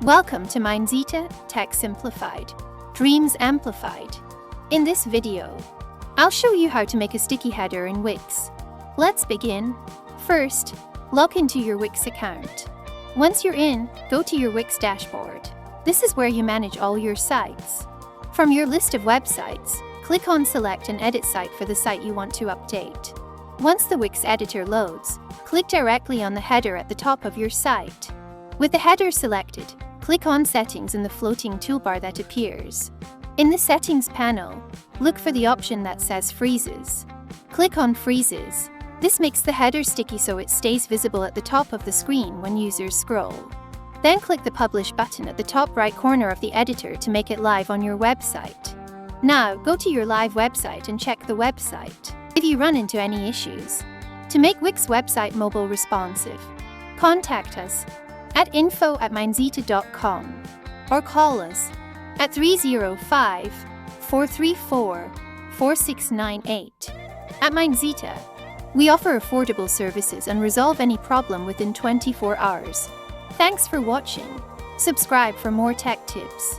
Welcome to Mindzita Tech Simplified, Dreams Amplified. In this video, I'll show you how to make a sticky header in Wix. Let's begin. First, log into your Wix account. Once you're in, go to your Wix dashboard. This is where you manage all your sites. From your list of websites, click on Select and Edit Site for the site you want to update. Once the Wix editor loads, click directly on the header at the top of your site. With the header selected, click on Settings in the floating toolbar that appears. In the Settings panel, look for the option that says Freezes. Click on Freezes. This makes the header sticky so it stays visible at the top of the screen when users scroll. Then click the Publish button at the top right corner of the editor to make it live on your website. Now, go to your live website and check the website if you run into any issues. To make Wix website mobile responsive, contact us at info@mindzita.com or call us at 305-434-4698. At Mindzita, we offer affordable services and resolve any problem within 24 hours. Thanks for watching. Subscribe for more tech tips.